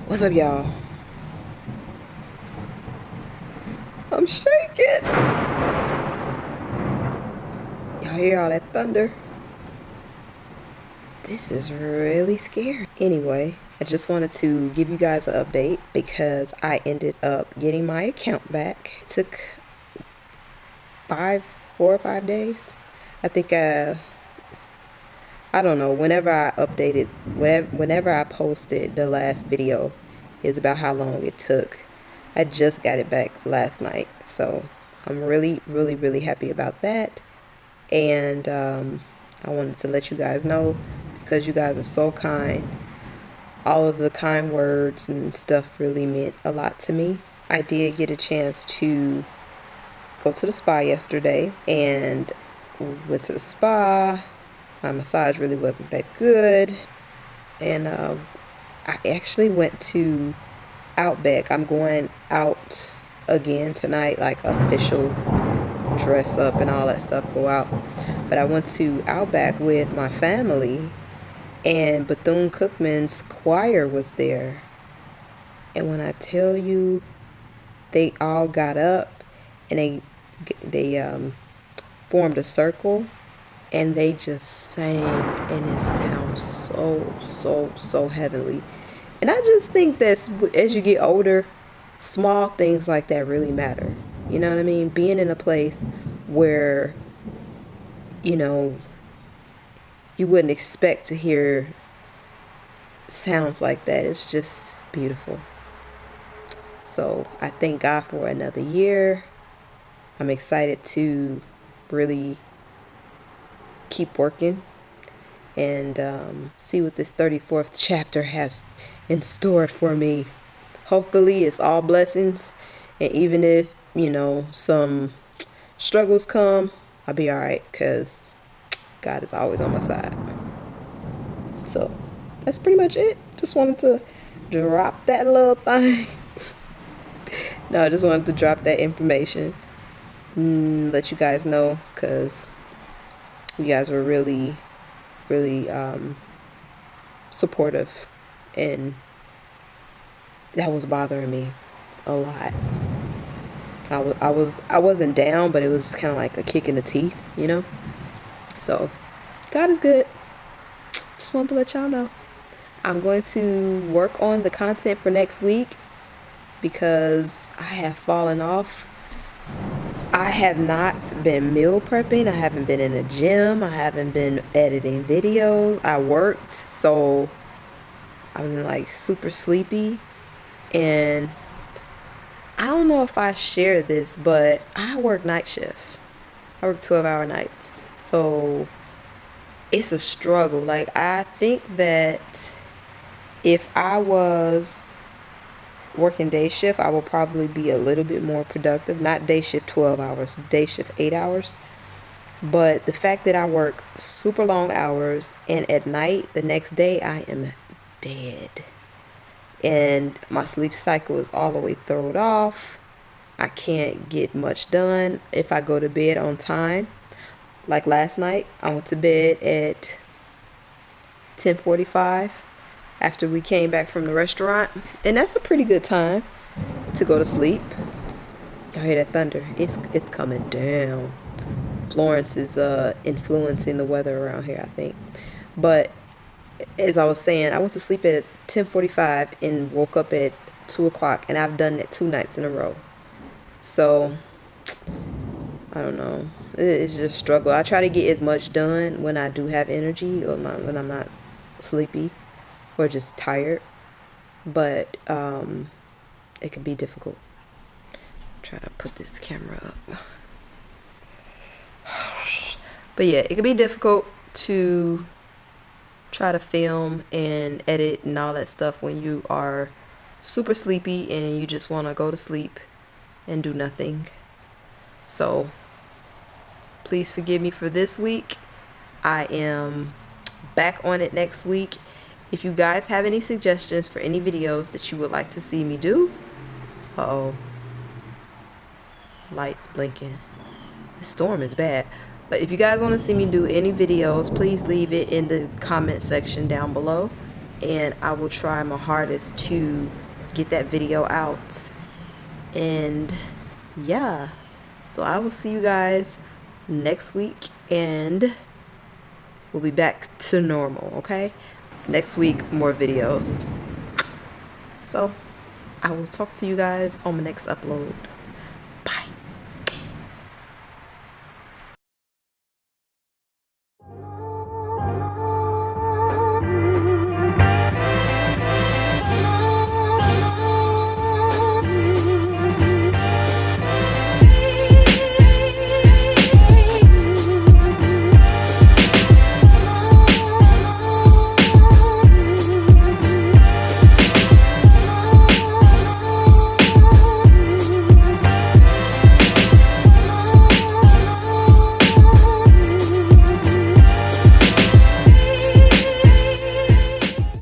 What's up, y'all? I'm shaking. Y'all hear all that thunder? This is really scary. Anyway, I just wanted to give you guys an update because I ended up getting my account back. It took 4 or 5 days. I think I don't know, whenever I updated, whenever I posted the last video is about how long it took. I just got it back last night, so I'm really happy about that. And I wanted to let you guys know because you guys are so kind. All of the kind words and stuff really meant a lot to me. I did get a chance to go to the spa yesterday and went to the spa. My massage really wasn't that good. And I actually went to Outback. I'm going out again tonight, like official dress up and all that stuff, go out. But I went to Outback with my family, and Bethune-Cookman's choir was there. And when I tell you, they all got up and they formed a circle and they just sang, and it sounds so heavenly. And I just think that as you get older, small things like that really matter. You know what I mean? Being in a place where, you know, you wouldn't expect to hear sounds like that. It's just beautiful. So I thank God for another year. I'm excited to really keep working and see what this 34th chapter has in store for me. Hopefully it's all blessings, and even if, you know, some struggles come, I'll be alright because God is always on my side. So that's pretty much it. Just wanted to drop that little thing. No, I just wanted to drop that information, let you guys know, because you guys were really supportive, and that was bothering me a lot. I wasn't down, but it was kind of like a kick in the teeth, you know. So God is good. Just wanted to let y'all know. I'm going to work on the content for next week because I have fallen off. I have not been meal prepping. I haven't been in the gym. I haven't been editing videos. I worked, so I've been like super sleepy. And I don't know if I share this, but I work night shift. I work 12-hour nights. So it's a struggle. Like, I think that if I was working day shift, I will probably be a little bit more productive. Not day shift 12 hours, day shift 8 hours. But the fact that I work super long hours and at night, the next day, I am dead. And my sleep cycle is all the way thrown off. I can't get much done if I go to bed on time. Like last night, I went to bed at 10:45 after we came back from the restaurant, and that's a pretty good time to go to sleep. Y'all hear that thunder? It's coming down. Florence is influencing the weather around here, I think. But as I was saying, I went to sleep at 10:45 and woke up at 2 o'clock, and I've done that 2 nights in a row. So I don't know. It's just a struggle. I try to get as much done when I do have energy, or not, when I'm not sleepy or just tired. But it can be difficult. Try to put this camera up. But yeah, it can be difficult to try to film and edit and all that stuff when you are super sleepy and you just want to go to sleep and do nothing. So please forgive me for this week. I am back on it next week. If you guys have any suggestions for any videos that you would like to see me do, lights blinking. The storm is bad. But if you guys want to see me do any videos, please leave it in the comment section down below. and I will try my hardest to get that video out. And yeah, so I will see you guys next week, and we'll be back to normal, okay? Next week, more videos. So I will talk to you guys on the next upload.